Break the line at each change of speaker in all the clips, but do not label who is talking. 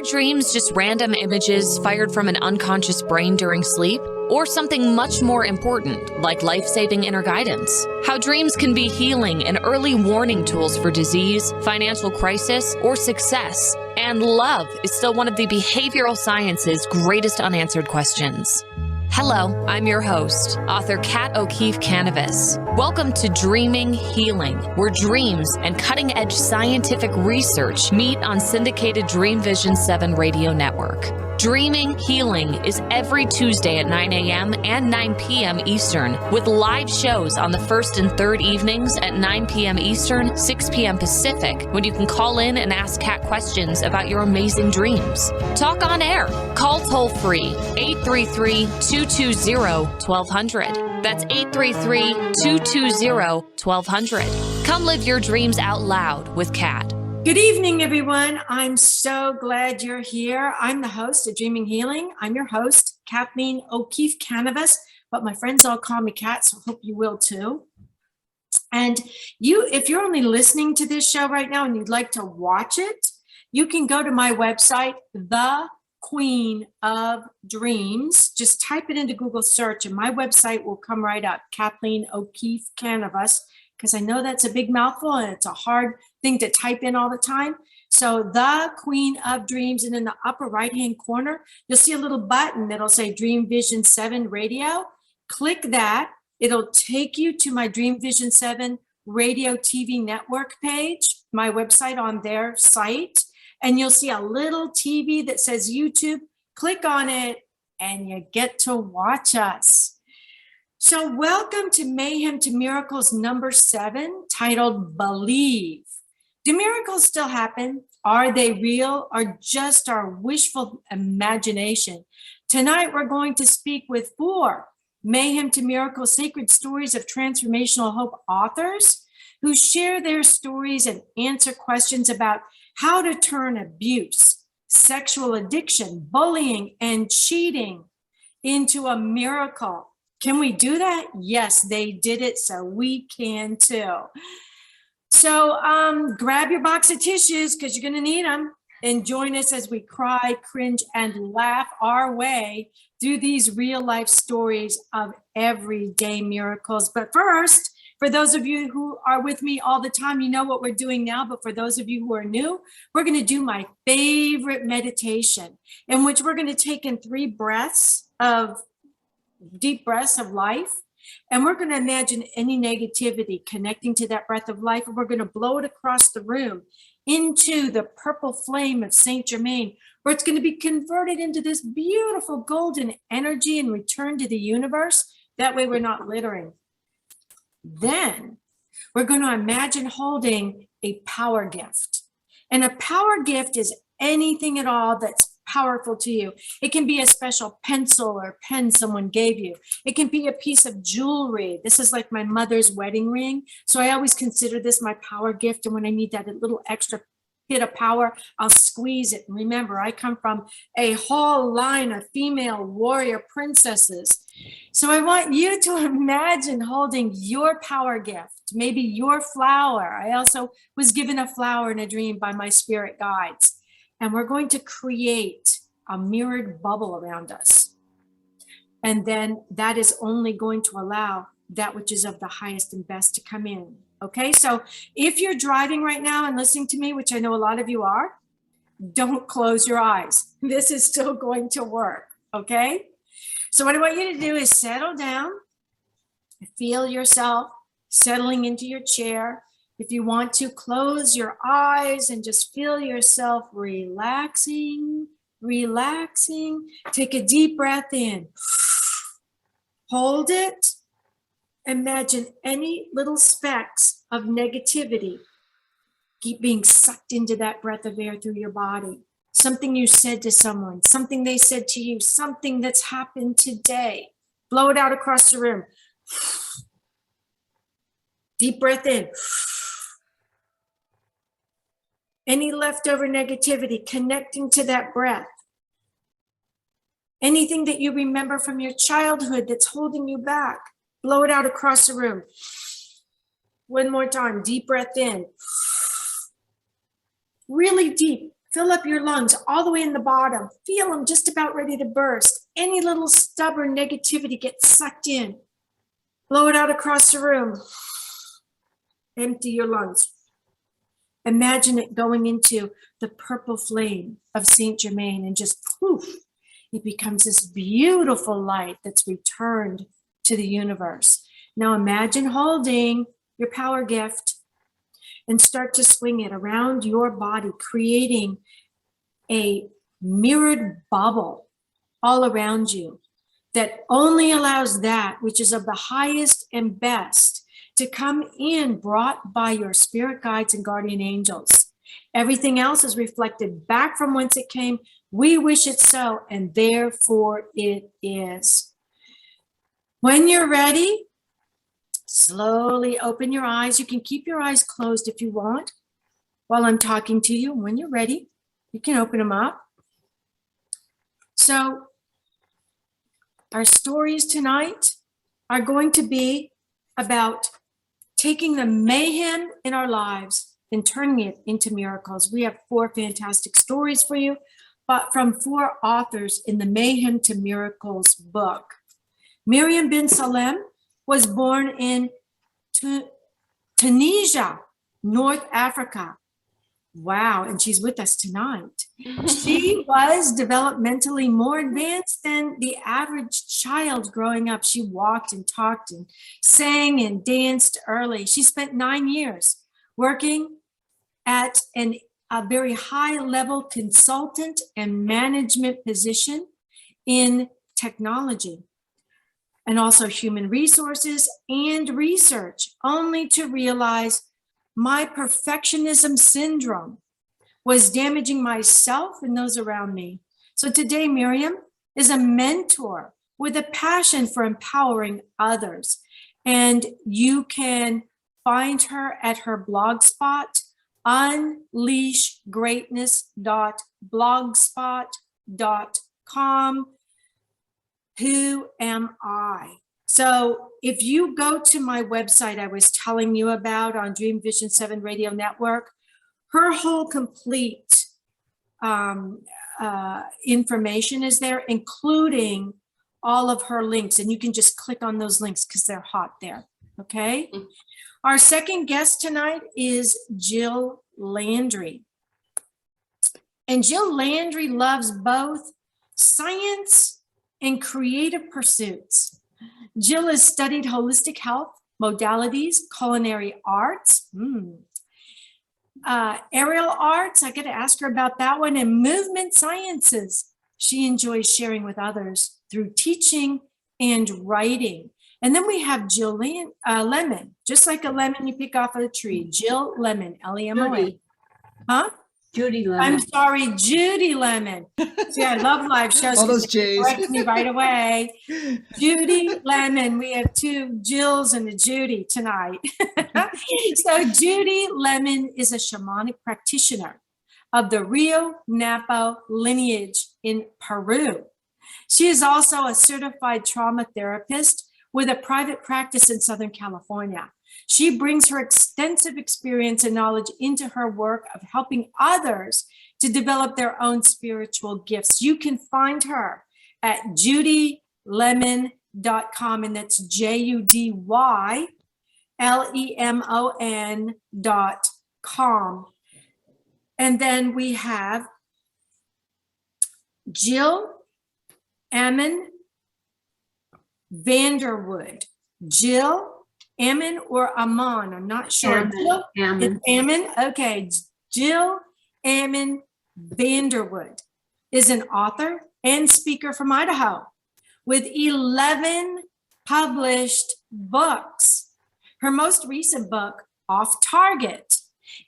dreams just random images fired from an unconscious brain during sleep? Or something much more important, like life-saving inner guidance? How dreams can be healing and early warning tools for disease, financial crisis, or success. And love is still one of the behavioral science's greatest unanswered questions. Hello, I'm your host, author Kat O'Keefe Kanavos. Welcome to Dreaming Healing, where dreams and cutting-edge scientific research meet on syndicated Dream Vision 7 radio network. Dreaming Healing is every Tuesday at 9 a.m. and 9 p.m. Eastern, with live shows on the first and third evenings at 9 p.m. Eastern, 6 p.m. Pacific, when you can call in and ask Kat questions about your amazing dreams. Talk on air. Call toll-free 833-220-1200. That's 833-220-1200. Come live your dreams out loud with Kat.
Good evening, everyone. I'm so glad you're here. I'm the host of Dreaming Healing. I'm your host, Kathleen O'Keefe Kanavos, but my friends all call me Kat, so I hope you will too. And if you're only listening to this show right now and you'd like to watch it, you can go to my website, The Queen of Dreams. Just type it into Google search and my website will come right up, Kathleen O'Keefe Kanavos, because I know that's a big mouthful and it's a hard thing to type in all the time. So The Queen of Dreams, and in the upper right-hand corner, you'll see a little button that'll say Dream Vision 7 Radio. Click that. It'll take you to my Dream Vision 7 Radio TV network page, my website on their site. And you'll see a little TV that says YouTube. Click on it and you get to watch us. So welcome to Mayhem to Miracles number 7, titled Believe. Do miracles still happen? Are they real or just our wishful imagination? Tonight, we're going to speak with 4 Mayhem to Miracles Sacred Stories of Transformational Hope authors who share their stories and answer questions about how to turn abuse, sexual addiction, bullying, and cheating into a miracle. Can we do that? Yes, they did it, so we can too. So grab your box of tissues because you're going to need them, and join us as we cry, cringe, and laugh our way through these real life stories of everyday miracles. But first, for those of you who are with me all the time, you know what we're doing now. But for those of you who are new, we're going to do my favorite meditation, in which we're going to take in 3 deep breaths of life. And we're going to imagine any negativity connecting to that breath of life. And we're going to blow it across the room into the purple flame of Saint Germain, where it's going to be converted into this beautiful golden energy and return to the universe. That way we're not littering. Then we're going to imagine holding a power gift. And a power gift is anything at all that's powerful to you. It can be a special pencil or pen someone gave you. It can be a piece of jewelry. This is like my mother's wedding ring. So I always consider this my power gift. And when I need that little extra hit of power, I'll squeeze it. And remember, I come from a whole line of female warrior princesses. So I want you to imagine holding your power gift, maybe your flower. I also was given a flower in a dream by my spirit guides. And we're going to create a mirrored bubble around us. And then that is only going to allow that which is of the highest and best to come in. Okay, so if you're driving right now and listening to me, which I know a lot of you are, don't close your eyes. This is still going to work, okay? So what I want you to do is settle down, feel yourself settling into your chair. If you want to, close your eyes and just feel yourself relaxing, relaxing. Take a deep breath in. Hold it. Imagine any little specks of negativity keep being sucked into that breath of air through your body. Something you said to someone, something they said to you, something that's happened today. Blow it out across the room. Deep breath in. Any leftover negativity connecting to that breath. Anything that you remember from your childhood that's holding you back, blow it out across the room. One more time, deep breath in. Really deep. Fill up your lungs all the way in the bottom. Feel them just about ready to burst. Any little stubborn negativity gets sucked in. Blow it out across the room. Empty your lungs. Imagine it going into the purple flame of Saint Germain and just poof, it becomes this beautiful light that's returned to the universe. Now imagine holding your power gift and start to swing it around your body, creating a mirrored bubble all around you that only allows that which is of the highest and best to come in, brought by your spirit guides and guardian angels. Everything else is reflected back from whence it came. We wish it so, and therefore it is. When you're ready, slowly open your eyes. You can keep your eyes closed if you want while I'm talking to you. When you're ready, you can open them up. So our stories tonight are going to be about taking the mayhem in our lives and turning it into miracles. We have 4 fantastic stories for you, but from 4 authors in the Mayhem to Miracles book. Muriam bin Salem was born in Tunisia, North Africa. Wow, and she's with us tonight. She was developmentally more advanced than the average child growing up. She walked and talked and sang and danced early. She spent 9 years working at a very high-level consultant and management position in technology and also human resources and research, only to realize my perfectionism syndrome was damaging myself and those around me. So today, Myriam is a mentor with a passion for empowering others. And you can find her at her blog spot, unleashgreatness.blogspot.com. Who am I? So if you go to my website I was telling you about on Dream Vision 7 Radio Network, her whole complete information is there, including all of her links. And you can just click on those links because they're hot there, okay? Mm-hmm. Our second guest tonight is Jill Landry. And Jill Landry loves both science and creative pursuits. Jill has studied holistic health, modalities, culinary arts, aerial arts, I got to ask her about that one, and movement sciences. She enjoys sharing with others through teaching and writing. And then we have Jill Lemon, just like a lemon you pick off of a tree. Jill Lemon, L-E-M-O-N. Huh?
Judy Lemon.
I'm sorry, Judy Lemon. See, I love live shows.
All those J's.
Correct me right away. Judy Lemon. We have 2 Jills and a Judy tonight. So Judy Lemon is a shamanic practitioner of the Rio Napo lineage in Peru. She is also a certified trauma therapist with a private practice in Southern California. She brings her extensive experience and knowledge into her work of helping others to develop their own spiritual gifts. You can find her at judylemon.com, and that's JUDYLEMON.com. And then we have Jill Ammon Vanderwood. Jill Ammon or Ammon, I'm not sure.
Ammon. Ammon.
It's Ammon? Okay. Jill Ammon Vanderwood is an author and speaker from Idaho with 11 published books. Her most recent book, Off Target,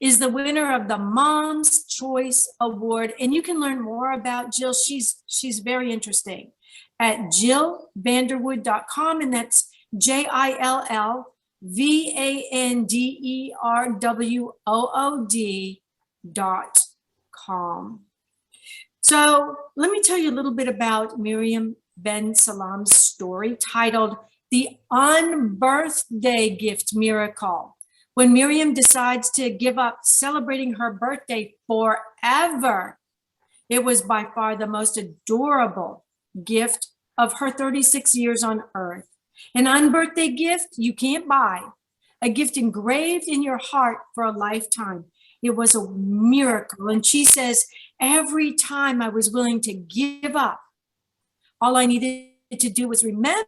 is the winner of the Mom's Choice Award. And you can learn more about Jill. She's very interesting at jillvanderwood.com, and that's JILLVANDERWOOD.com. So let me tell you a little bit about Muriam Ben Salam's story titled The Unbirthday Gift Miracle, When Miriam decides to give up celebrating her birthday forever, it was by far the most adorable gift of her 36 years on earth. An unbirthday gift you can't buy, a gift engraved in your heart for a lifetime. It was a miracle. And she says, every time I was willing to give up, all I needed to do was remember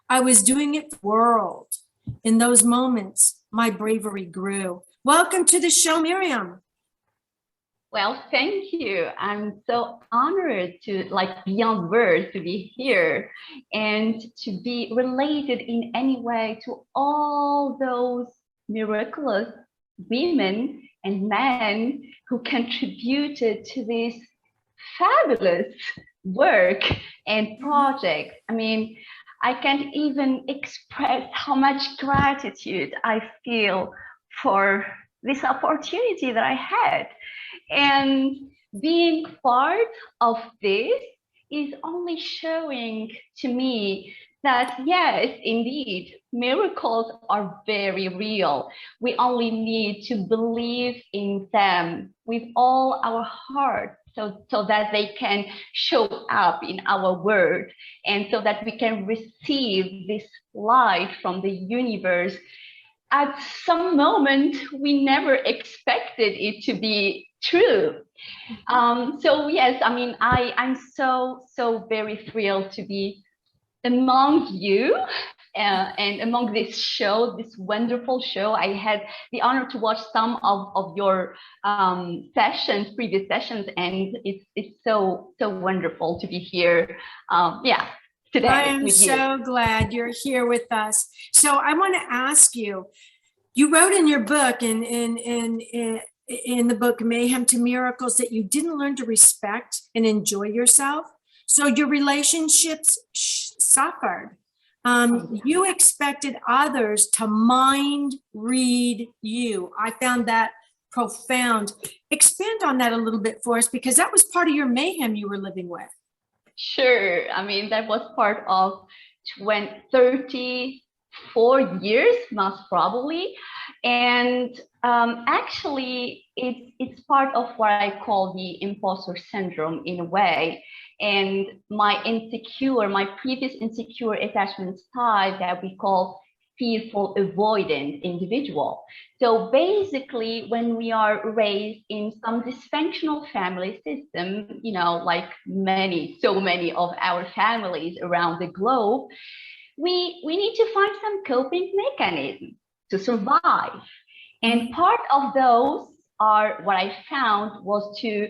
I was doing it for the world. In those moments, my bravery grew. Welcome to the show, Miriam.
Well, thank you. I'm so honored to, like, beyond words, to be here and to be related in any way to all those miraculous women and men who contributed to this fabulous work and project. I mean, I can't even express how much gratitude I feel for this opportunity that I had. And being part of this is only showing to me that, yes, indeed, miracles are very real. We only need to believe in them with all our heart so that they can show up in our world and so that we can receive this light from the universe. At some moment, we never expected it to be true. So yes, I mean, I'm so very thrilled to be among you and among this show, this wonderful show. I had the honor to watch some of your sessions, previous sessions, and it's so wonderful to be here. Yeah. Today
I am so glad you're here with us. So I want to ask you, you wrote in your book, in the book Mayhem to Miracles, that you didn't learn to respect and enjoy yourself. So your relationships suffered. You expected others to mind read you. I found that profound. Expand on that a little bit for us, because that was part of your mayhem you were living with.
Sure. I mean, that was part of 34 years, most probably. And actually, it's part of what I call the imposter syndrome in a way. And my previous insecure attachment style that we call fearful avoidant individual. So basically, when we are raised in some dysfunctional family system, you know, like so many of our families around the globe, we need to find some coping mechanism to survive. And part of those are what I found was to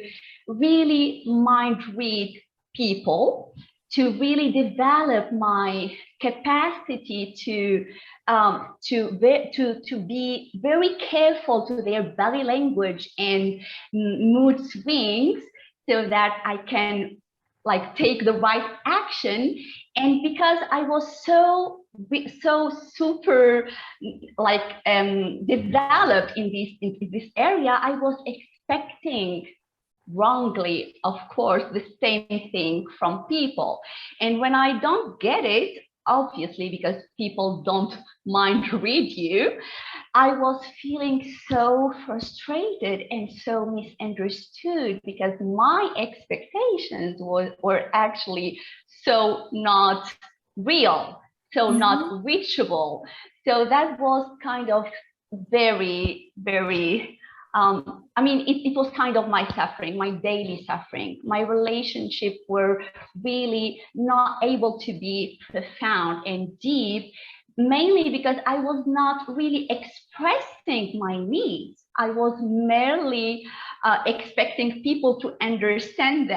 really mind read people, to really develop my capacity to be very careful to their body language and mood swings, so that I can like take the right action. And because I was so super like developed in this area, I was expecting, wrongly, of course, the same thing from people. And when I don't get it, obviously, because people don't mind read you, I was feeling so frustrated and so misunderstood, because my expectations were actually so not real, so not reachable. So that was kind of very, very I mean, it was kind of my suffering, my daily suffering. My relationships were really not able to be profound and deep, mainly because I was not really expressing my needs. I was merely expecting people to understand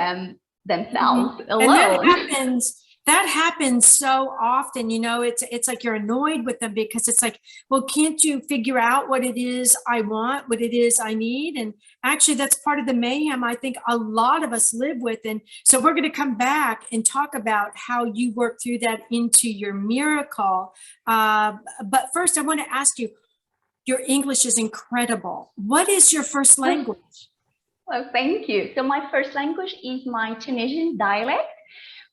themselves alone.
And that happens so often, you know. It's like you're annoyed with them, because it's like, well, can't you figure out what it is I want, what it is I need? And actually, that's part of the mayhem I think a lot of us live with. And so we're going to come back and talk about how you work through that into your miracle. But first, I want to ask you, your English is incredible. What is your first language?
Well, thank you. So my first language is my Tunisian dialect,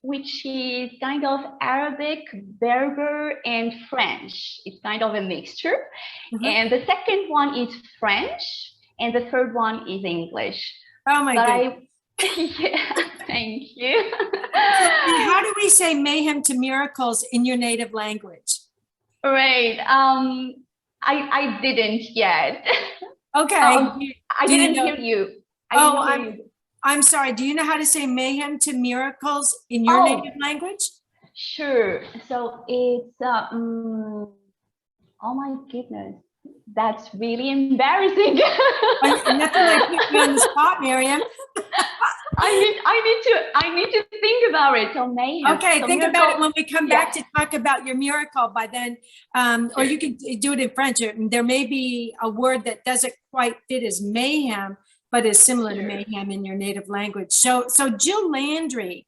which is kind of Arabic, Berber, and French. It's kind of a mixture.
Mhm.
And the second one is French, and the third one is English.
Oh my
But
goodness.
yeah, thank you.
And how do we say mayhem to miracles in your native language?
Right. I didn't yet.
Okay.
I
Do you
didn't
know-
hear you.
Oh,
I didn't hear you.
I'm sorry. Do you know how to say mayhem to miracles in your
Oh.
native language?
Sure. So it's oh my goodness, that's really embarrassing.
Nothing like put you on the spot, Miriam.
I need to think about it. So mayhem.
Okay,
So
think
miracle-
about it when we come back
Yeah.
to talk about your miracle by then. Or you can do it in French. There may be a word that doesn't quite fit as mayhem, but is similar to
Sure.
mayhem in your native language. So Jill Landry,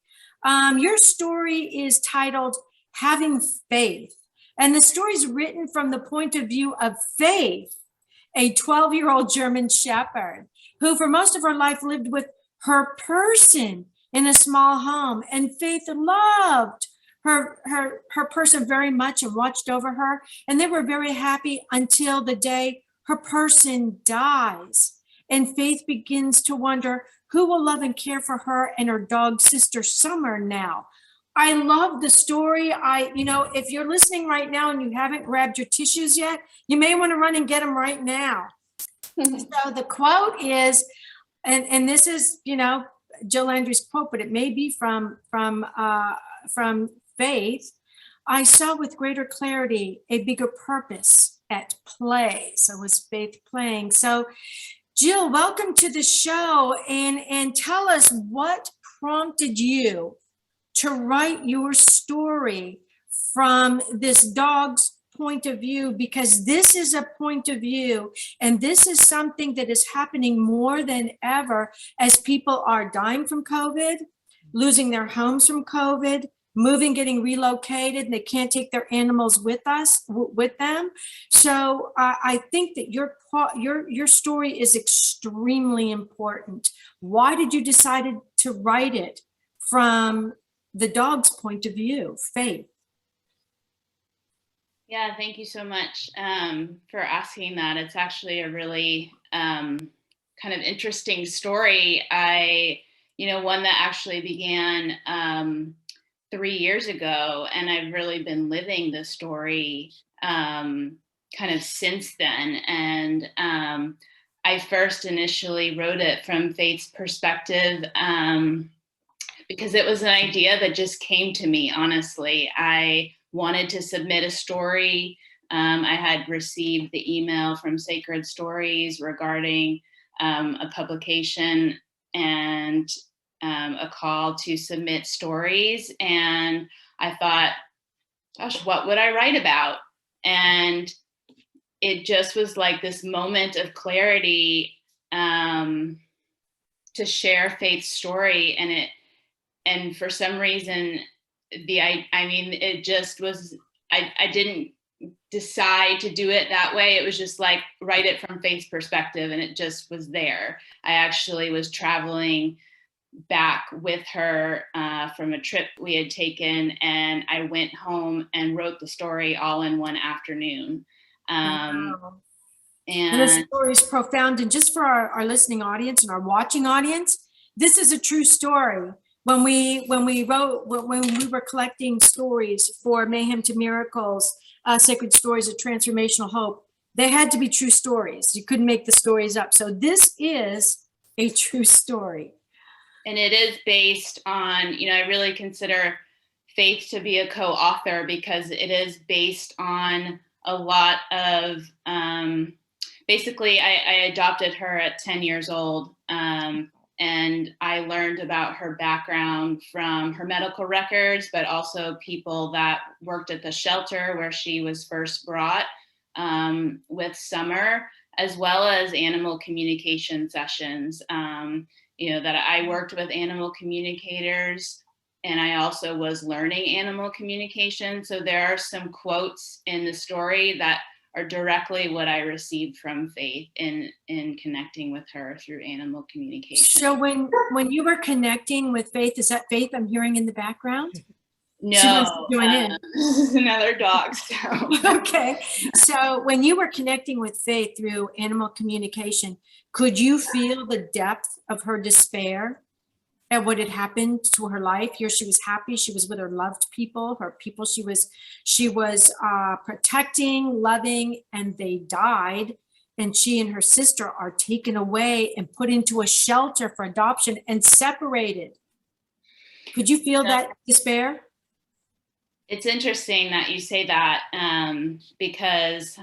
your story is titled Having Faith. And the story is written from the point of view of Faith, a 12-year-old German shepherd who for most of her life lived with her person in a small home. And Faith loved her person very much and watched over her. And they were very happy until the day her person dies. And Faith begins to wonder who will love and care for her and her dog sister Summer now. I love the story. If you're listening right now and you haven't grabbed your tissues yet, you may want to run and get them right now. So the quote is, and this is, Jill Landry's quote, but it may be from Faith. I saw with greater clarity a bigger purpose at play. So was Faith playing? So Jill, welcome to the show, and tell us what prompted you to write your story from this dog's point of view, because this is a point of view, and this is something that is happening more than ever as people are dying from COVID, losing their homes from COVID, moving, getting relocated, and they can't take their animals with them. So I think that your story is extremely important. Why did you decide to write it from the dog's point of view, Faith?
Yeah, thank you so much for asking that. It's actually a really kind of interesting story. One that actually began 3 years ago, and I've really been living the story kind of since then. And I first initially wrote it from Faith's perspective because it was an idea that just came to me, honestly. I wanted to submit a story. I had received the email from Sacred Stories regarding a publication and a call to submit stories. And I thought, gosh, what would I write about? And it just was like this moment of clarity to share Faith's story. And for some reason, it just was, I didn't decide to do it that way. It was just like, write it from Faith's perspective, and it just was there. I actually was traveling back with her from a trip we had taken, and I went home and wrote the story all in one afternoon.
Wow.
And
the story is profound. And just for our listening audience and our watching audience, this is a true story. When we were collecting stories for Mayhem to Miracles, Sacred Stories of Transformational Hope, they had to be true stories. You couldn't make the stories up. So this is a true story.
And it is based on, I really consider Faith to be a co-author because it is based on a lot of, basically I adopted her at 10 years old. And I learned about her background from her medical records, but also people that worked at the shelter where she was first brought with Summer, as well as animal communication sessions. That I worked with animal communicators, and I also was learning animal communication. So there are some quotes in the story that are directly what I received from Faith in connecting with her through animal communication.
So when you were connecting with Faith, is that Faith I'm hearing in the background?
No,
She wants to join in.
Another dog. So.
Okay. So when you were connecting with Faith through animal communication, could you feel the depth of her despair at what had happened to her life? Here she was happy. She was with her loved people, her people she was protecting, loving, and they died. And she and her sister are taken away and put into a shelter for adoption and separated. Could you feel that despair?
It's interesting that you say that, because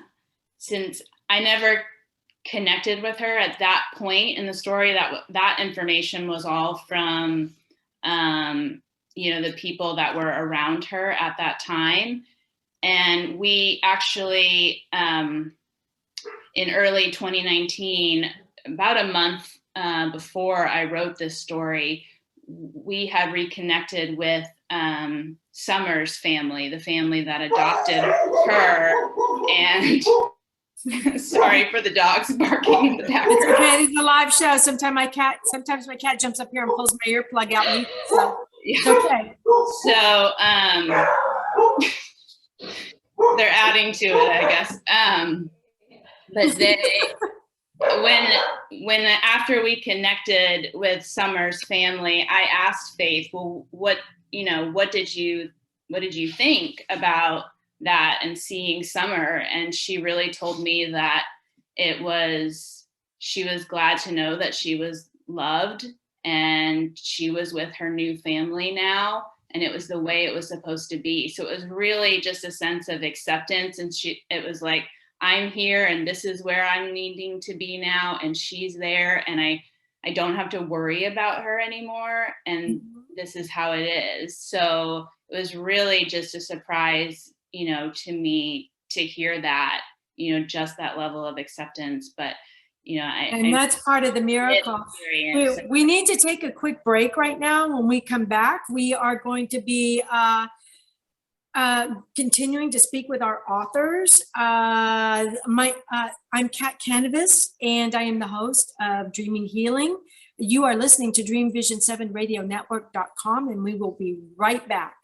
since I never connected with her at that point in the story, that information was all from, the people that were around her at that time. And we actually, in early 2019, about a month before I wrote this story, we had reconnected with Summer's family, the family that adopted her. And sorry for the dogs barking in the background.
It's okay. It's a live show. Sometimes my cat jumps up here and pulls my earplug out. So it's okay.
So they're adding to it, I guess. But when after we connected with Summer's family, I asked Faith, well, what did you think about that and seeing Summer? And she really told me that she was glad to know that she was loved and she was with her new family now, and it was the way it was supposed to be. So it was really just a sense of acceptance, and it was like, I'm here and this is where I'm needing to be now, and she's there, and I don't have to worry about her anymore, and this is how it is. So it was really just a surprise, to me to hear that, just that level of acceptance. But,
that's part of the miracle. We need to take a quick break right now. When we come back, we are going to be continuing to speak with our authors. I'm Kat Kanavos, and I am the host of Dreaming Healing. You are listening to DreamVision7RadioNetwork.com, and we will be right back.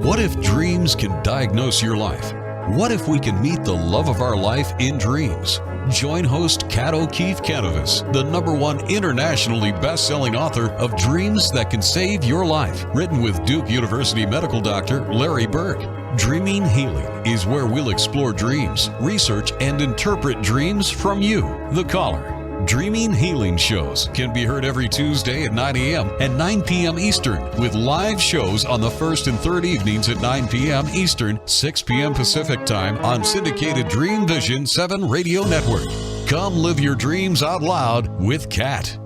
What if dreams can diagnose your life? What if we can meet the love of our life in dreams? Join host Kat O'Keefe Kanavos, the #1 internationally best-selling author of Dreams That Can Save Your Life, written with Duke University medical doctor Larry Burke. Dreaming Healing is where we'll explore dreams, research, and interpret dreams from you, the caller. Dreaming Healing shows can be heard every Tuesday at 9 a.m. and 9 p.m. Eastern, with live shows on the first and third evenings at 9 p.m. Eastern, 6 p.m. Pacific Time on syndicated Dream Vision 7 Radio Network. Come live your dreams out loud with Kat.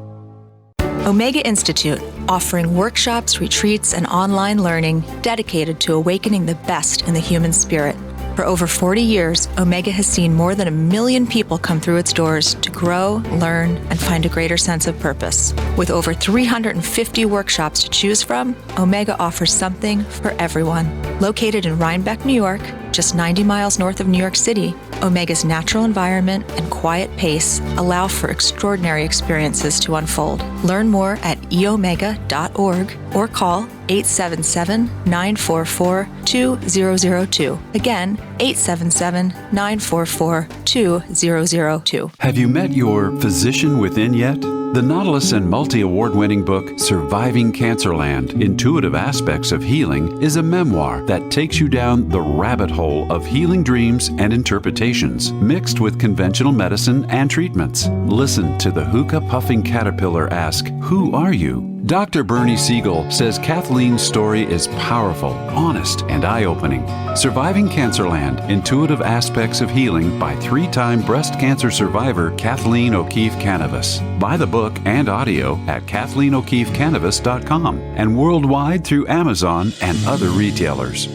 Omega Institute, offering workshops, retreats, and online learning dedicated to awakening the best in the human spirit. For over 40 years, Omega has seen more than 1 million people come through its doors to grow, learn, and find a greater sense of purpose. With over 350 workshops to choose from, Omega offers something for everyone. Located in Rhinebeck, New York, just 90 miles north of New York City, Omega's natural environment and quiet pace allow for extraordinary experiences to unfold. Learn more at eomega.org or call 877-944-2002. Again, 877-944-2002.
Have you met your physician within yet? The Nautilus and multi-award winning book, Surviving Cancerland, Intuitive Aspects of Healing, is a memoir that takes you down the rabbit hole of healing dreams and interpretations, mixed with conventional medicine and treatments. Listen to the hookah-puffing caterpillar ask, "Who are you?" Dr. Bernie Siegel says Kathleen's story is powerful, honest, and eye-opening. Surviving Cancerland, Intuitive Aspects of Healing by 3-time breast cancer survivor Kathleen O'Keefe Kanavos. Buy the book and audio at KathleenO'KeefeKanavos.com and worldwide through Amazon and other retailers.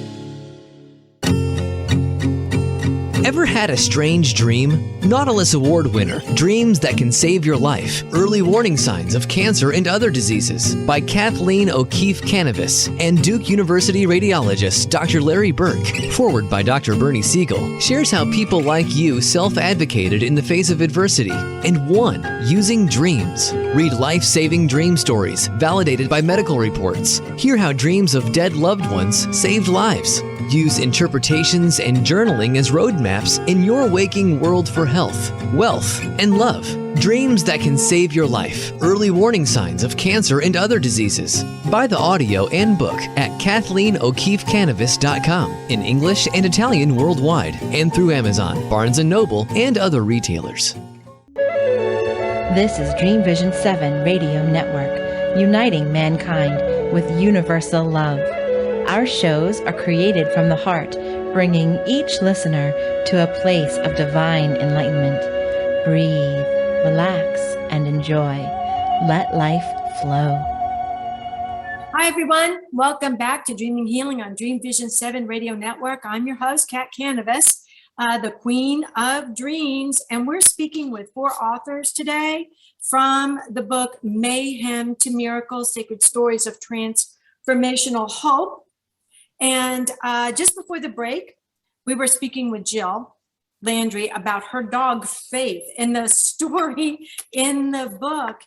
Ever had a strange dream? Nautilus Award winner, Dreams That Can Save Your Life, Early Warning Signs of Cancer and Other Diseases by Kathleen O'Keefe Kanavos and Duke University radiologist Dr. Larry Burke, forward by Dr. Bernie Siegel, shares how people like you self-advocated in the face of adversity and won using dreams. Read life-saving dream stories validated by medical reports. Hear how dreams of dead loved ones saved lives. Use interpretations and journaling as roadmaps in your waking world for health, wealth, and love. Dreams That Can Save Your Life. Early Warning Signs of Cancer and Other Diseases. Buy the audio and book at KathleenO'KeefeKanavos.com in English and Italian worldwide and through Amazon, Barnes & Noble, and other retailers.
This is Dream Vision 7 Radio Network, uniting mankind with universal love. Our shows are created from the heart, bringing each listener to a place of divine enlightenment. Breathe, relax, and enjoy. Let life flow.
Hi, everyone. Welcome back to Dreaming Healing on Dream Vision 7 Radio Network. I'm your host, Kat Kanavos, the Queen of Dreams, and we're speaking with 4 authors today from the book Mayhem to Miracles, Sacred Stories of Transformational Hope. And just before the break, we were speaking with Jill Landry about her dog, Faith. And the story in the book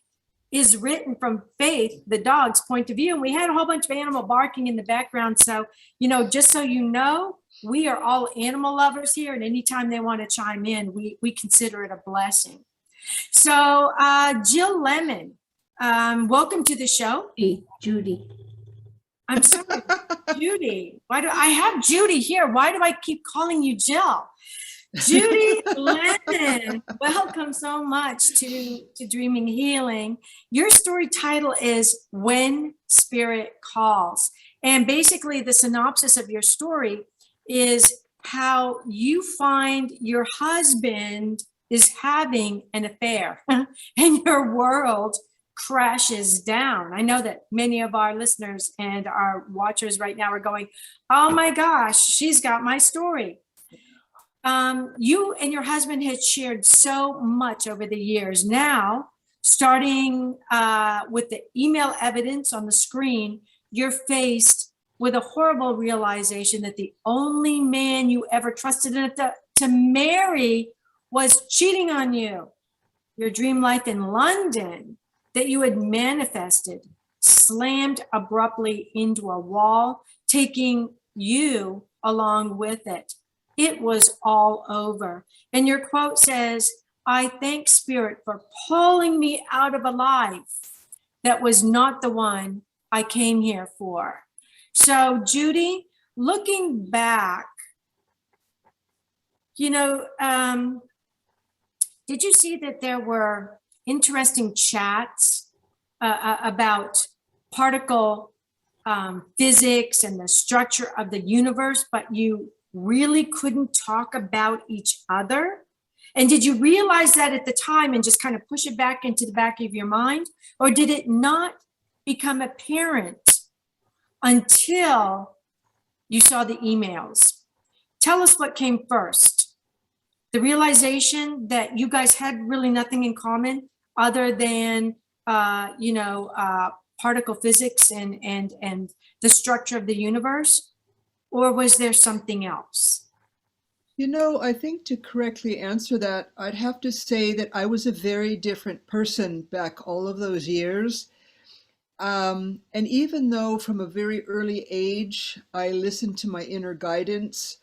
is written from Faith, the dog's point of view. And we had a whole bunch of animal barking in the background. So, just so you know, we are all animal lovers here. And anytime they want to chime in, we consider it a blessing. So, Jill Lemon, welcome to the show.
Hey, Judy.
I'm sorry, Judy. Why do I have Judy here? Why do I keep calling you Jill? Judy Lemon, welcome so much to Dreaming Healing. Your story title is When Spirit Calls. And basically the synopsis of your story is how you find your husband is having an affair and your world crashes down. I know that many of our listeners and our watchers right now are going, oh my gosh, she's got my story. You and your husband had shared so much over the years. Now, starting with the email evidence on the screen, you're faced with a horrible realization that the only man you ever trusted enough to marry was cheating on you. Your dream life in London that you had manifested slammed abruptly into a wall, taking you along with it. It was all over. And your quote says, I thank Spirit for pulling me out of a life that was not the one I came here for. So, Judy, looking back, did you see that there were interesting chats about particle physics and the structure of the universe, but you really couldn't talk about each other? And did you realize that at the time and just kind of push it back into the back of your mind? Or did it not become apparent until you saw the emails? Tell us what came first. The realization that you guys had really nothing in common other than, particle physics and the structure of the universe? Or was there something else?
I think to correctly answer that, I'd have to say that I was a very different person back all of those years. And even though from a very early age, I listened to my inner guidance,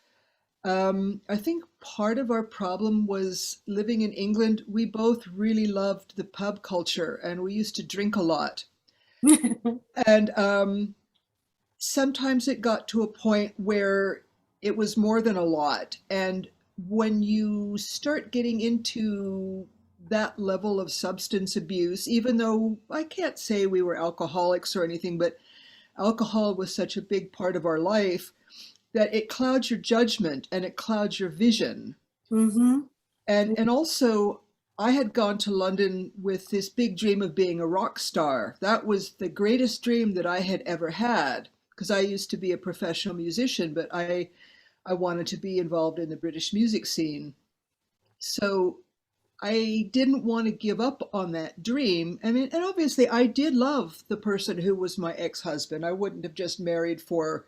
I think part of our problem was living in England. We both really loved the pub culture and we used to drink a lot. And sometimes it got to a point where it was more than a lot. And when you start getting into that level of substance abuse, even though I can't say we were alcoholics or anything, but alcohol was such a big part of our life that it clouds your judgment and it clouds your vision.
Mm-hmm.
And also, I had gone to London with this big dream of being a rock star. That was the greatest dream that I had ever had, because I used to be a professional musician, but I wanted to be involved in the British music scene. So I didn't want to give up on that dream. I mean, and obviously I did love the person who was my ex-husband. I wouldn't have just married for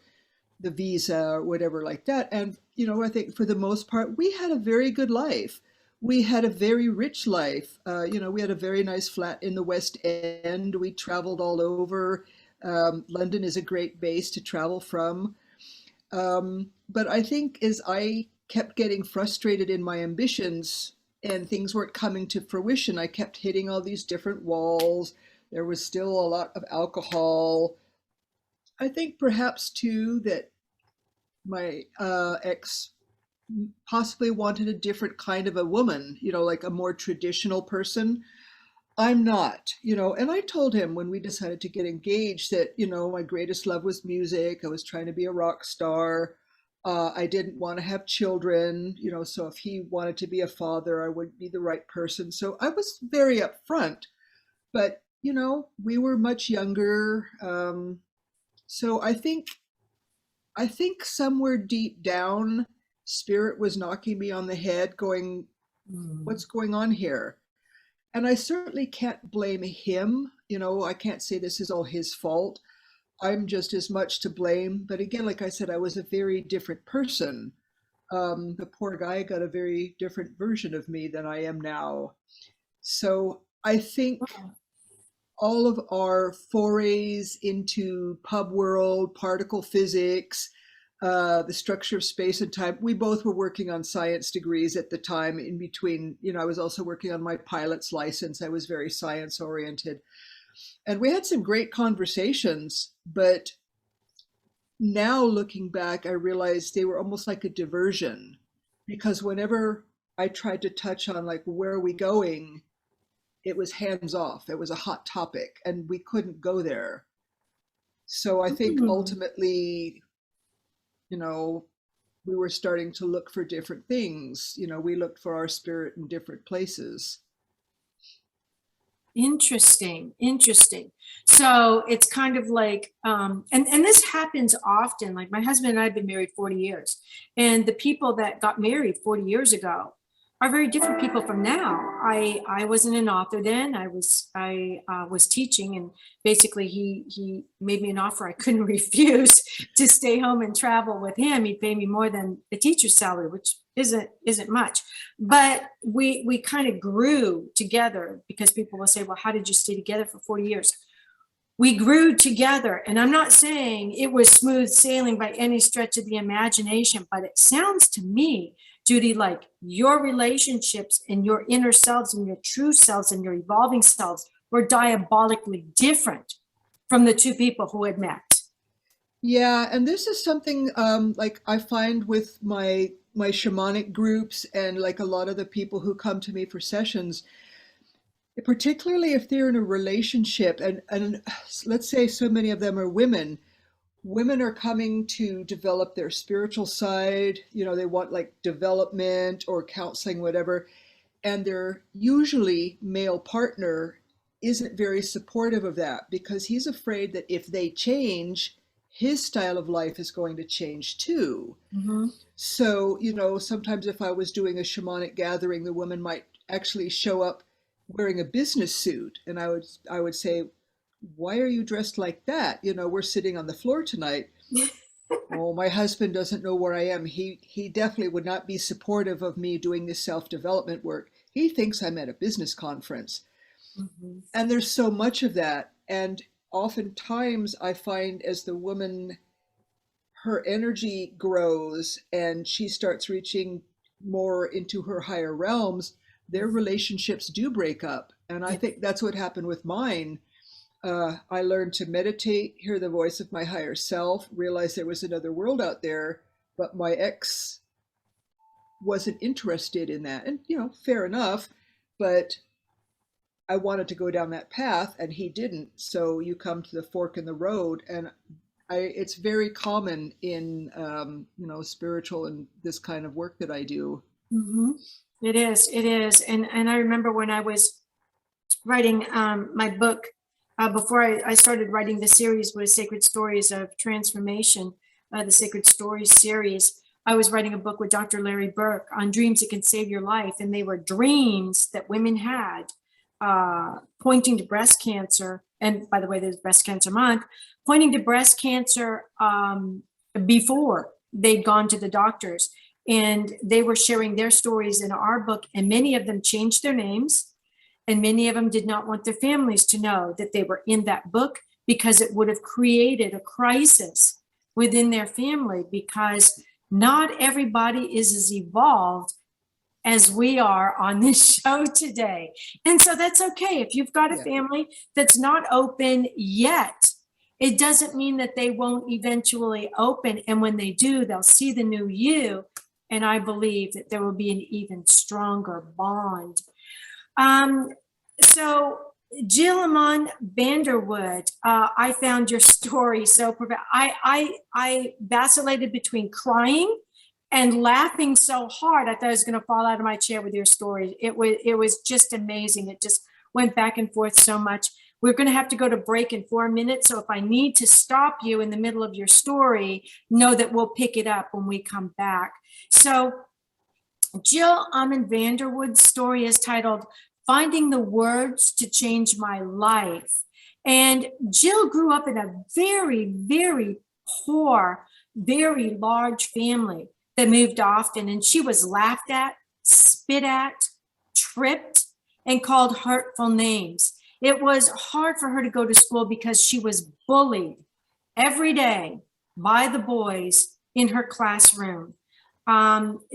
the visa or whatever like that. And, you know, I think for the most part, we had a very good life. We had a very rich life. You know, we had a very nice flat in the West End. We traveled all over. London is a great base to travel from. But I think as I kept getting frustrated in my ambitions and things weren't coming to fruition, I kept hitting all these different walls. There was still a lot of alcohol. I think perhaps too that my ex possibly wanted a different kind of a woman, you know, like a more traditional person. I'm not, you know, and I told him when we decided to get engaged that, you know, my greatest love was music. I was trying to be a rock star. I didn't want to have children, you know, so if he wanted to be a father, I wouldn't be the right person. So I was very upfront, but, you know, we were much younger. So I think somewhere deep down, spirit was knocking me on the head going, what's going on here? And I certainly can't blame him. You know, I can't say this is all his fault. I'm just as much to blame. But again, like I said, I was a very different person. The poor guy got a very different version of me than I am now. So I think all of our forays into pub world, particle physics, the structure of space and time. We both were working on science degrees at the time in between. You know, I was also working on my pilot's license. I was very science oriented. And we had some great conversations, but now looking back, I realized they were almost like a diversion, because whenever I tried to touch on like, where are we going? It was hands off. It was a hot topic and we couldn't go there. So I think ultimately, you know, we were starting to look for different things. You know, we looked for our spirit in different places.
Interesting. So it's kind of like, and this happens often. Like my husband and I have been married 40 years, and the people that got married 40 years ago are very different people from now. I wasn't an author then. I was teaching, and basically he made me an offer I couldn't refuse to stay home and travel with him. He'd pay me more than the teacher's salary, which isn't much. But we kind of grew together, because people will say, well, how did you stay together for 40 years? We grew together, and I'm not saying it was smooth sailing by any stretch of the imagination, but it sounds to me, Judy, like your relationships and your inner selves and your true selves and your evolving selves were diabolically different from the two people who had met.
Yeah, and this is something like I find with my shamanic groups and like a lot of the people who come to me for sessions, particularly if they're in a relationship, and let's say so many of them are women. Women are coming to develop their spiritual side, you know, they want like development or counseling, whatever, and their usually male partner isn't very supportive of that, because he's afraid that if they change, his style of life is going to change too.
Mm-hmm.
So, you know, sometimes if I was doing a shamanic gathering, the woman might actually show up wearing a business suit, and I would say, why are you dressed like that? You know, we're sitting on the floor tonight. Oh, my husband doesn't know where I am. He definitely would not be supportive of me doing this self-development work. He thinks I'm at a business conference. Mm-hmm. And there's so much of that. And oftentimes I find as the woman, her energy grows and she starts reaching more into her higher realms, their relationships do break up. And I think that's what happened with mine. I learned to meditate, hear the voice of my higher self, realize there was another world out there, but my ex wasn't interested in that. And, you know, fair enough. But I wanted to go down that path and he didn't. So you come to the fork in the road, and it's very common in, spiritual and this kind of work that I do.
Mm-hmm. It is. And I remember when I was writing my book, before I started writing the series with Sacred Stories of Transformation, the Sacred Stories series, I was writing a book with Dr. Larry Burke on dreams that can save your life. And they were dreams that women had, pointing to breast cancer. And by the way, there's Breast Cancer Month, pointing to breast cancer before they'd gone to the doctors. And they were sharing their stories in our book, and many of them changed their names, and many of them did not want their families to know that they were in that book, because it would have created a crisis within their family, because not everybody is as evolved as we are on this show today. And so that's okay. If you've got a family that's not open yet, it doesn't mean that they won't eventually open. And when they do, they'll see the new you. And I believe that there will be an even stronger bond. So Jill Vanderwood, I found your story so profound. I vacillated between crying and laughing so hard. I thought I was going to fall out of my chair with your story. It was just amazing. It just went back and forth so much. We're going to have to go to break in 4 minutes. So if I need to stop you in the middle of your story, know that we'll pick it up when we come back. So Jill Vanderwood's story is titled Finding the Words to Change My Life. And Jill grew up in a very, very poor, very large family that moved often. And she was laughed at, spit at, tripped, and called hurtful names. It was hard for her to go to school because she was bullied every day by the boys in her classroom.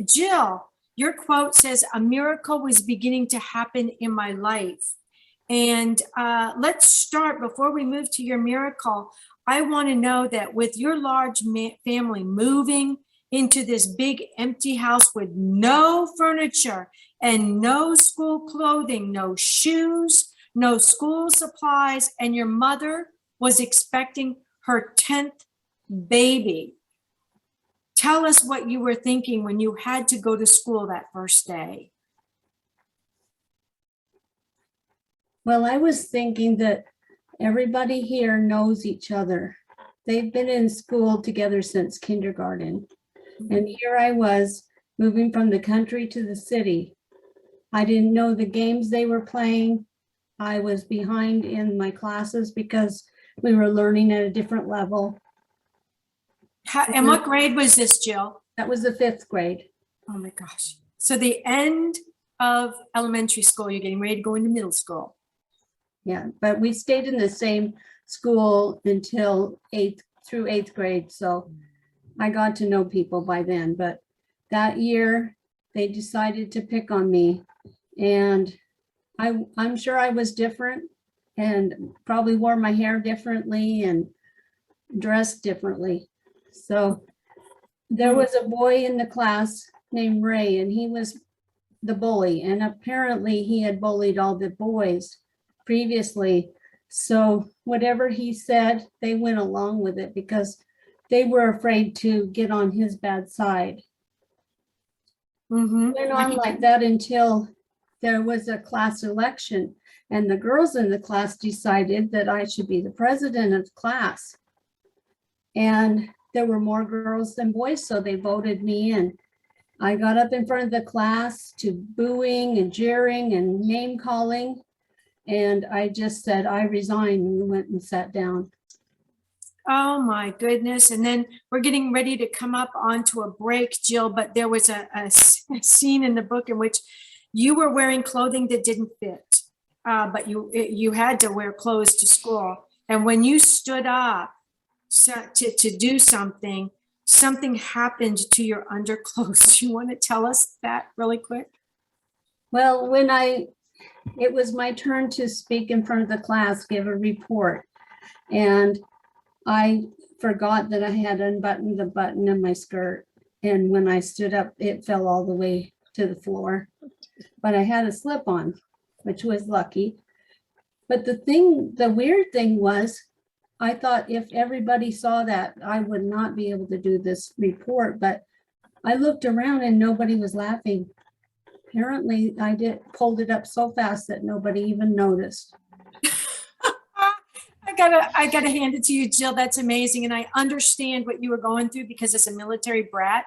Jill, your quote says, "A miracle was beginning to happen in my life." And let's start, before we move to your miracle, I want to know that with your large family moving into this big empty house with no furniture and no school clothing, no shoes, no school supplies, and your mother was expecting her 10th baby. Tell us what you were thinking when you had to go to school that first day.
Well, I was thinking that everybody here knows each other. They've been in school together since kindergarten. And here I was moving from the country to the city. I didn't know the games they were playing. I was behind in my classes because we were learning at a different level.
And what grade was this, Jill?
That was the 5th grade.
Oh my gosh. So the end of elementary school, you're getting ready to go into middle school.
Yeah, but we stayed in the same school until 8th grade. So I got to know people by then. But that year they decided to pick on me. And I'm sure I was different and probably wore my hair differently and dressed differently. So there was a boy in the class named Ray, and he was the bully. And apparently he had bullied all the boys previously. So whatever he said, they went along with it because they were afraid to get on his bad side.
Mm-hmm.
It went on like that until there was a class election, and the girls in the class decided that I should be the president of the class. And there were more girls than boys, so they voted me in. I got up in front of the class to booing and jeering and name calling. And I just said, I resign, and went and sat down.
Oh my goodness. And then we're getting ready to come up onto a break, Jill, but there was a scene in the book in which you were wearing clothing that didn't fit, but you had to wear clothes to school. And when you stood up to do something, something happened to your underclothes. Do you want to tell us that really quick?
Well, it was my turn to speak in front of the class, give a report. And I forgot that I had unbuttoned the button in my skirt. And when I stood up, it fell all the way to the floor. But I had a slip on, which was lucky. But the weird thing was, I thought if everybody saw that, I would not be able to do this report, but I looked around and nobody was laughing. Apparently I pulled it up so fast that nobody even noticed.
I gotta hand it to you, Jill. That's amazing. And I understand what you were going through, because as a military brat,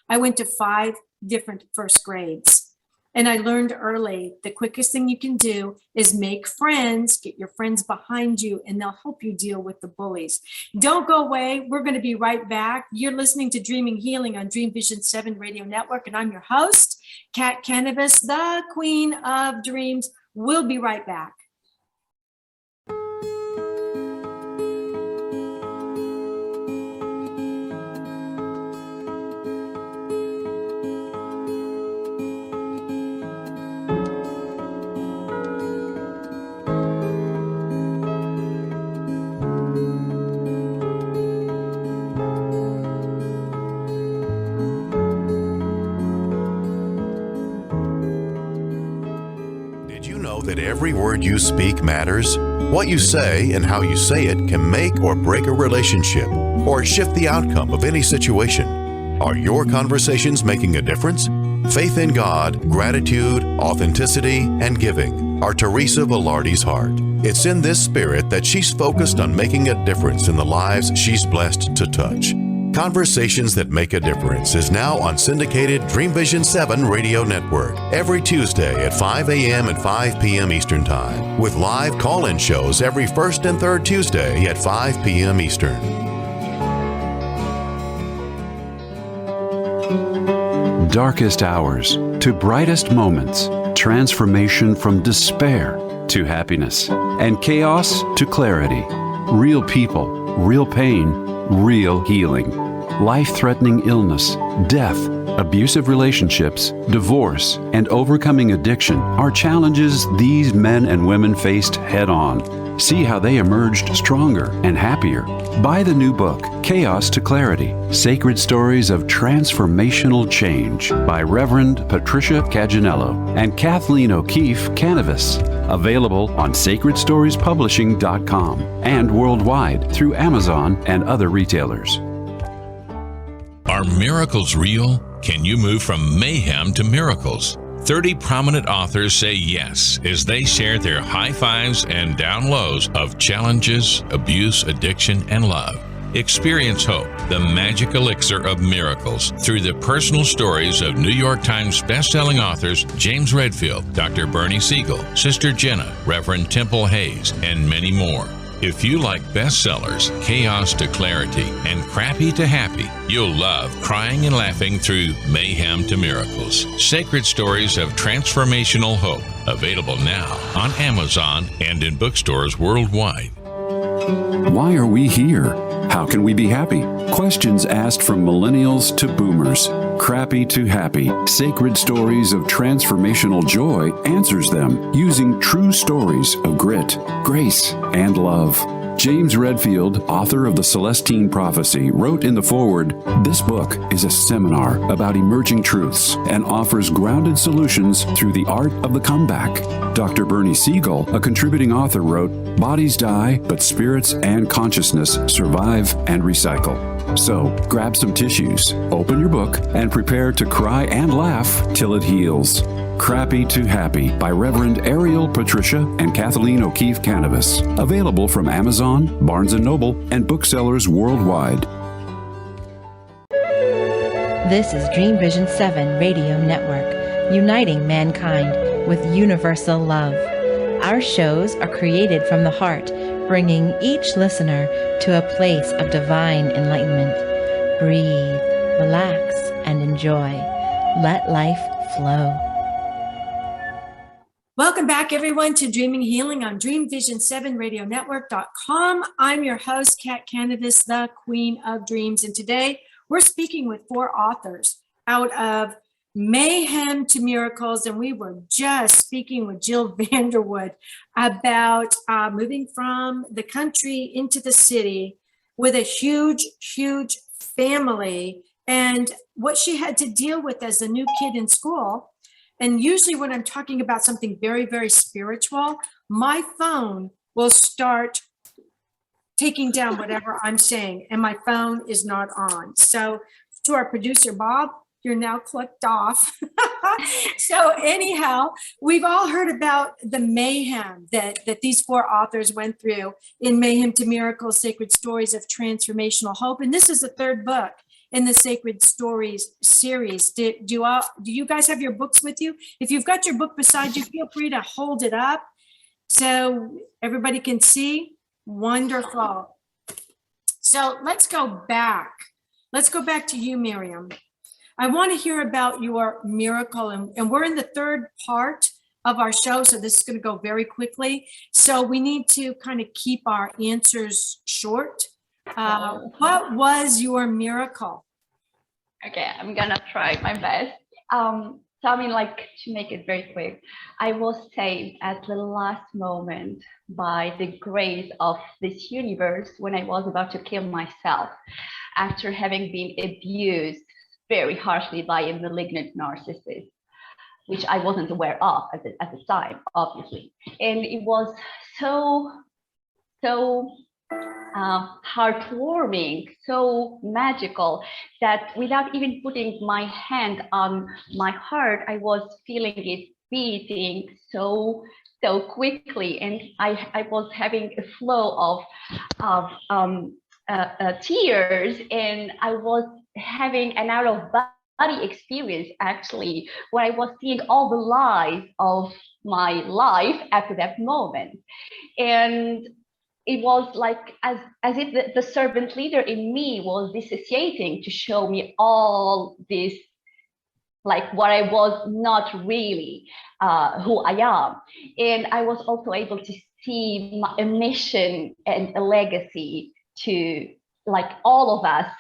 I went to 5 different first grades. And I learned early, the quickest thing you can do is make friends, get your friends behind you, and they'll help you deal with the bullies. Don't go away. We're going to be right back. You're listening to Dreaming Healing on Dream Vision 7 Radio Network, and I'm your host, Kat Kanavos, the Queen of Dreams. We'll be right back.
That every word you speak matters. What you say and how you say it can make or break a relationship or shift the outcome of any situation. Are your conversations making a difference? Faith in God, gratitude, authenticity, and giving are Teresa Velarde's heart. It's in this spirit that she's focused on making a difference in the lives she's blessed to touch. Conversations That Make a Difference is now on syndicated Dream Vision 7 Radio Network every Tuesday at 5 a.m. and 5 p.m. Eastern Time, with live call-in shows every first and third Tuesday at 5 p.m. Eastern.
Darkest hours to brightest moments, transformation from despair to happiness, and chaos to clarity. Real people, real pain, real healing. Life-threatening illness, death, abusive relationships, divorce, and overcoming addiction are challenges these men and women faced head-on. See how they emerged stronger and happier. Buy the new book, Chaos to Clarity, Sacred Stories of Transformational Change by Reverend Patricia Caginello and Kathleen O'Keefe Kanavos. Available on sacredstoriespublishing.com and worldwide through Amazon and other retailers.
Are miracles real? Can you move from mayhem to miracles? 30 prominent authors say yes as they share their high fives and down lows of challenges, abuse, addiction, and love. Experience hope, the magic elixir of miracles, through the personal stories of New York Times bestselling authors James Redfield, Dr. Bernie Siegel, Sister Jenna, Reverend Temple Hayes, and many more. If you like bestsellers, Chaos to Clarity, and Crappy to Happy, you'll love crying and laughing through Mayhem to Miracles. Sacred Stories of Transformational Hope. Available now on Amazon and in bookstores worldwide.
Why are we here? How can we be happy? Questions asked from millennials to boomers. Crappy to Happy, Sacred Stories of Transformational Joy answers them using true stories of grit, grace, and love. James Redfield, author of The Celestine Prophecy, wrote in the foreword, "This book is a seminar about emerging truths and offers grounded solutions through the art of the comeback." Dr. Bernie Siegel, a contributing author, wrote, "Bodies die, but spirits and consciousness survive and recycle." So, grab some tissues, open your book, and prepare to cry and laugh till it heals. Crappy to Happy by Reverend Ariel Patricia and Kathleen O'Keefe Kanavos. Available from Amazon, Barnes & Noble, and booksellers worldwide.
This is Dream Vision 7 Radio Network, uniting mankind with universal love. Our shows are created from the heart, bringing each listener to a place of divine enlightenment. Breathe, relax, and enjoy. Let life flow.
Welcome back, everyone, to Dreaming Healing on DreamVision7RadioNetwork.com. I'm your host, Kat Kanavos, the Queen of Dreams, and today we're speaking with 4 authors out of Mayhem to Miracles, and we were just speaking with Jill Vanderwood about moving from the country into the city with a huge, huge family and what she had to deal with as a new kid in school. And usually when I'm talking about something very, very spiritual, my phone will start taking down whatever I'm saying, and my phone is not on. So to our producer, Bob, you're now clicked off. So anyhow, we've all heard about the mayhem that these 4 authors went through in Mayhem to Miracles, Sacred Stories of Transformational Hope. And this is the 3rd book in the Sacred Stories series. Do you guys have your books with you? If you've got your book beside you, feel free to hold it up so everybody can see. Wonderful. So let's go back. Let's go back to you, Myriam. I want to hear about your miracle, and we're in the 3rd part of our show, so this is going to go very quickly. So we need to kind of keep our answers short. What was your miracle?
Okay, I'm gonna try my best. So I mean, like, to make it very quick, I was saved at the last moment by the grace of this universe when I was about to kill myself after having been abused very harshly by a malignant narcissist, which I wasn't aware of at the time, obviously. And it was so heartwarming, so magical, that without even putting my hand on my heart, I was feeling it beating so quickly, and I was having a flow of tears, and I was having an out of body experience, actually, where I was seeing all the lies of my life after that moment. And it was like as if the servant leader in me was dissociating to show me all this, like what I was not really who I am. And I was also able to see a mission and a legacy to, like, all of us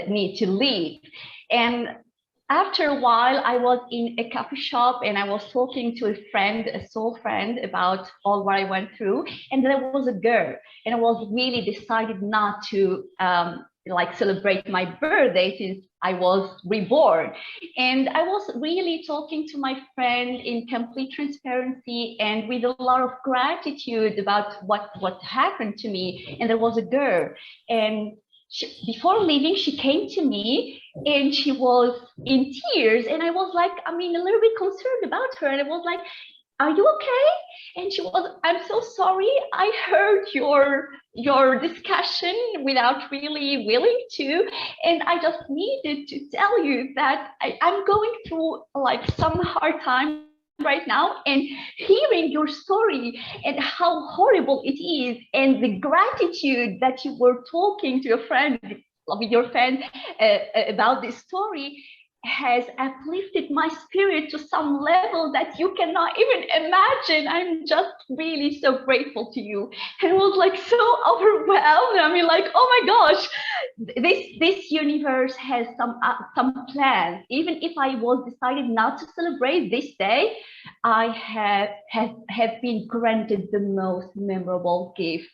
need to leave. And after a while, I was in a coffee shop and I was talking to a friend, a soul friend, about all what I went through. And there was a girl, and I was really decided not to like celebrate my birthday since I was reborn. And I was really talking to my friend in complete transparency and with a lot of gratitude about what happened to me. And there was a girl, and before leaving, she came to me and she was in tears, and I was like, I mean, a little bit concerned about her, and I was like, are you okay? And she was, I'm so sorry, I heard your discussion without really willing to, and I just needed to tell you that I'm going through like some hard time right now, and hearing your story and how horrible it is, and the gratitude that you were talking to your friend about this story has uplifted my spirit to some level that you cannot even imagine. I'm just really so grateful to you. And it was like so overwhelmed. I mean, like, oh my gosh, this universe has some plans. Even if I was decided not to celebrate this day, I have been granted the most memorable gift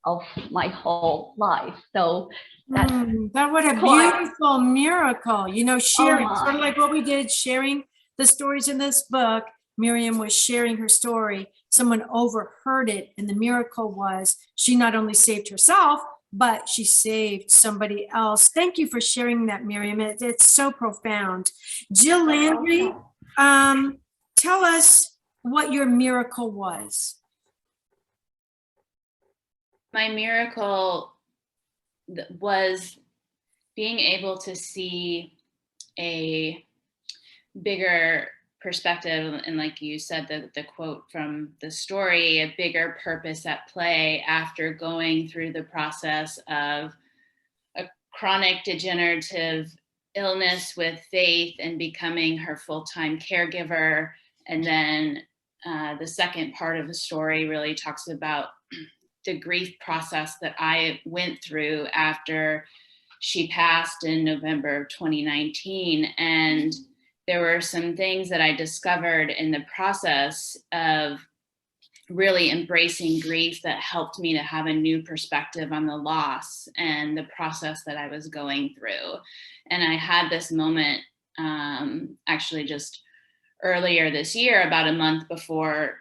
of my whole life. So
that what a beautiful miracle, you know, sharing, sort of like what we did, sharing the stories in this book. Myriam was sharing her story. Someone overheard it, and the miracle was she not only saved herself, but she saved somebody else. Thank you for sharing that, Myriam. It's so profound. Jill Landry, tell us what your miracle was.
My miracle was being able to see a bigger perspective, and like you said, the quote from the story, a bigger purpose at play after going through the process of a chronic degenerative illness with Faith and becoming her full-time caregiver. And then the second part of the story really talks about the grief process that I went through after she passed in November of 2019. And there were some things that I discovered in the process of really embracing grief that helped me to have a new perspective on the loss and the process that I was going through. And I had this moment actually just earlier this year, about a month before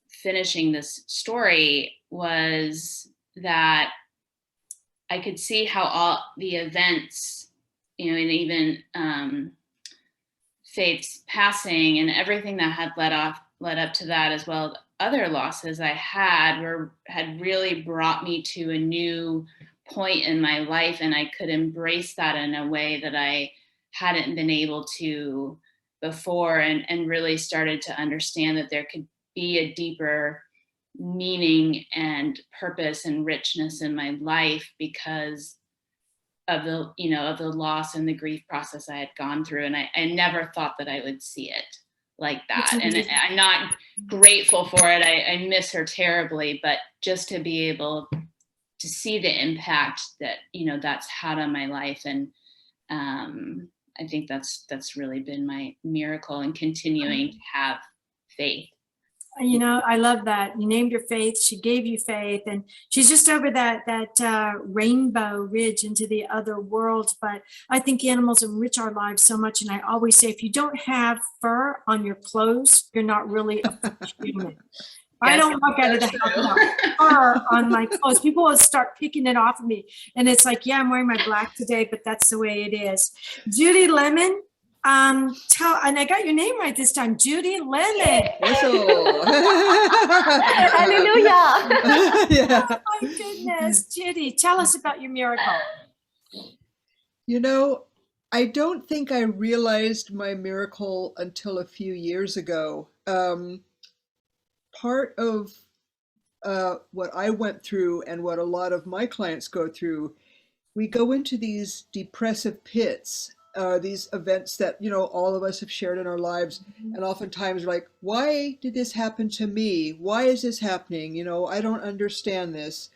finishing this story, was that I could see how all the events, and even Faith's passing and everything that had led up to that, as well as other losses I had really brought me to a new point in my life, and I could embrace that in a way that I hadn't been able to before, and really started to understand that there could be a deeper meaning and purpose and richness in my life because of the loss and the grief process I had gone through. And I never thought that I would see it like that. And I'm not grateful for it. I miss her terribly, but just to be able to see the impact that, that's had on my life. And I think that's really been my miracle, and continuing to have faith.
I love that. You named her Faith. She gave you faith, and she's just over that rainbow ridge into the other world. But I think animals enrich our lives so much. And I always say, if you don't have fur on your clothes, you're not really a human. I don't walk out of the house without fur on my clothes. People will start picking it off of me. And it's like, yeah, I'm wearing my black today, but that's the way it is. Judy Lemon. And I got your name right this time, Judy Lemon.
Hallelujah.
Yeah.
Oh my goodness. Judy, tell us about your miracle.
I don't think I realized my miracle until a few years ago. Part of what I went through and what a lot of my clients go through, we go into these depressive pits. These events that, all of us have shared in our lives. And oftentimes we're like, why did this happen to me? Why is this happening? I don't understand this.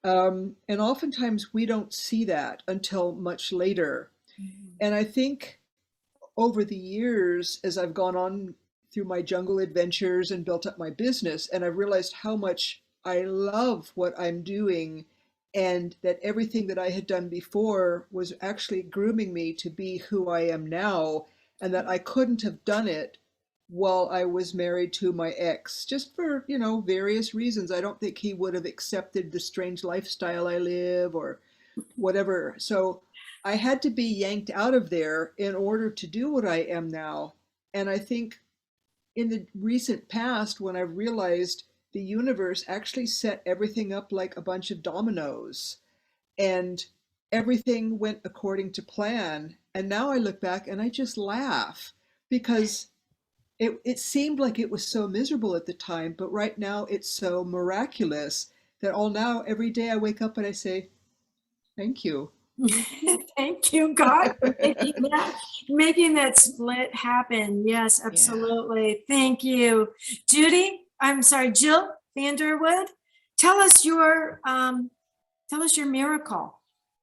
And oftentimes we don't see that until much later. And I think over the years, as I've gone on through my jungle adventures and built up my business, and I've realized how much I love what I'm doing, and that everything that I had done before was actually grooming me to be who I am now, and that I couldn't have done it while I was married to my ex, just for, various reasons. I don't think he would have accepted the strange lifestyle I live or whatever. So I had to be yanked out of there in order to do what I am now. And I think in the recent past, when I've realized the universe actually set everything up like a bunch of dominoes, and everything went according to plan. And now I look back and I just laugh, because it seemed like it was so miserable at the time, but right now it's so miraculous that now every day I wake up and I say, thank you.
Thank you, God, for making that split happen. Yes, absolutely. Yeah. Thank you. Jill Vanderwood, tell us your miracle.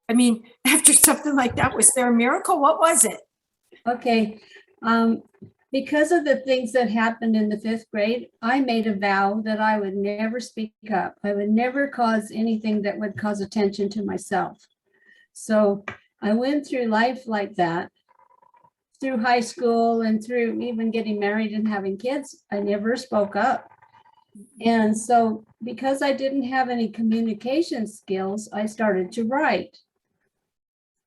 I mean, after something like that, was there a miracle? What was it?
Okay. Because of the things that happened in the 5th grade, I made a vow that I would never speak up. I would never cause anything that would cause attention to myself. So I went through life like that, through high school and through even getting married and having kids. I never spoke up. And so because I didn't have any communication skills, I started to write.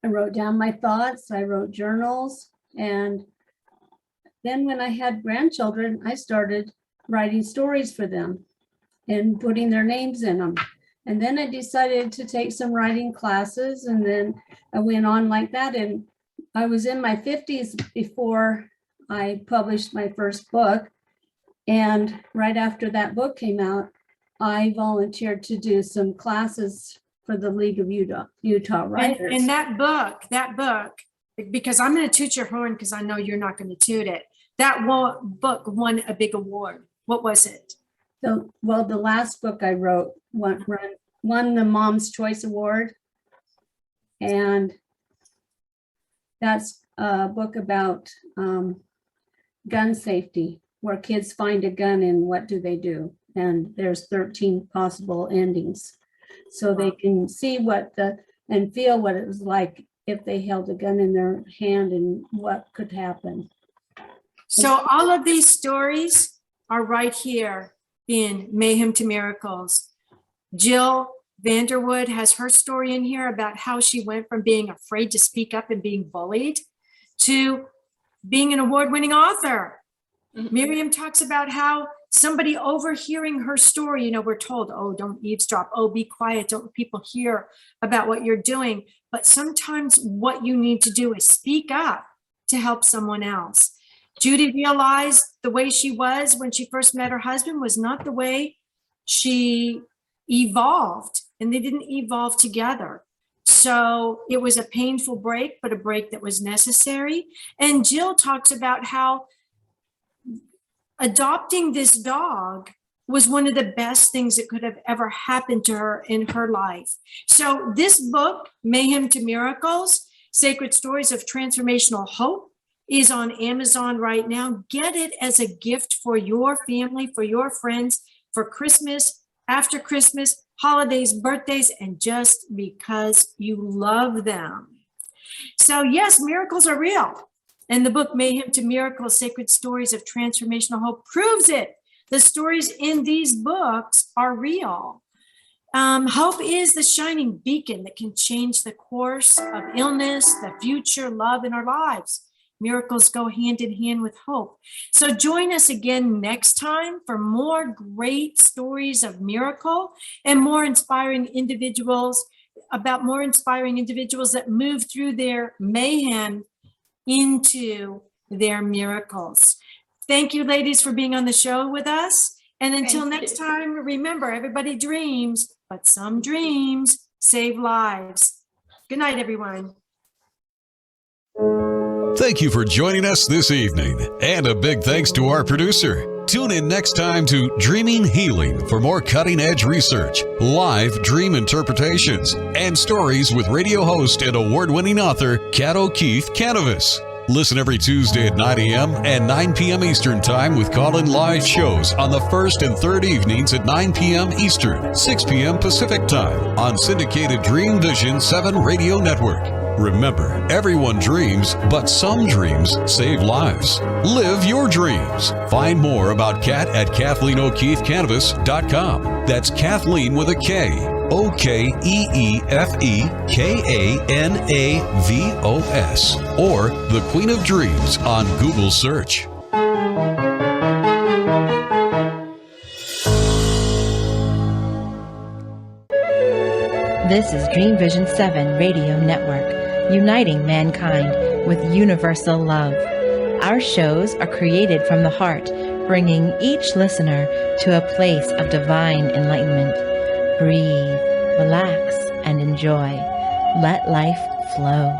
I wrote down my thoughts, I wrote journals. And then when I had grandchildren, I started writing stories for them and putting their names in them. And then I decided to take some writing classes, and then I went on like that. And I was in my 50s before I published my first book. And right after that book came out, I volunteered to do some classes for the League of Utah Writers.
And that book, because I'm going to toot your horn because I know you're not going to toot it. That book won a big award. What was it?
The last book I wrote won the Mom's Choice Award. And that's a book about gun safety, where kids find a gun and what do they do. And there's 13 possible endings. So they can see and feel what it was like if they held a gun in their hand and what could happen.
So all of these stories are right here in Mayhem to Miracles. Jill Vanderwood has her story in here about how she went from being afraid to speak up and being bullied to being an award-winning author. Muriam talks about how somebody overhearing her story, you know, we're told, oh, don't eavesdrop, oh, be quiet, don't let people hear about what you're doing. But sometimes what you need to do is speak up to help someone else. Judy realized the way she was when she first met her husband was not the way she evolved, and they didn't evolve together. So it was a painful break, but a break that was necessary. And Jill talks about how adopting this dog was one of the best things that could have ever happened to her in her life. So this book, Mayhem to Miracles, Sacred Stories of Transformational Hope, is on Amazon right now. Get it as a gift for your family, for your friends, for Christmas, after Christmas, holidays, birthdays, and just because you love them. So yes, miracles are real. And the book Mayhem to Miracles, Sacred Stories of Transformational Hope proves it. The stories in these books are real. Hope is the shining beacon that can change the course of illness, the future, love in our lives. Miracles go hand in hand with hope. So join us again next time for more great stories of miracle and more inspiring individuals, about more inspiring individuals that move through their mayhem into their miracles. Thank you, ladies, for being on the show with us. And until next time, remember, everybody dreams, but some dreams save lives. Good night, everyone.
Thank you for joining us this evening, and a big thanks to our producer. Tune in next time to Dreaming Healing for more cutting-edge research, live dream interpretations, and stories with radio host and award-winning author Kat O'Keefe Kanavos. Listen every Tuesday at 9 a.m. and 9 p.m. Eastern Time with call-in live shows on the first and third evenings at 9 p.m. Eastern, 6 p.m. Pacific Time on syndicated Dream Vision 7 Radio Network. Remember, everyone dreams, but some dreams save lives. Live your dreams. Find more about Kat at KathleenO'KeefeKanavos.com. That's Kathleen with a K. OKEEFEKANAVOS. Or The Queen of Dreams on Google search.
This is Dream Vision 7 Radio Network, uniting mankind with universal love. Our shows are created from the heart, bringing each listener to a place of divine enlightenment. Breathe, relax, and enjoy. Let life flow.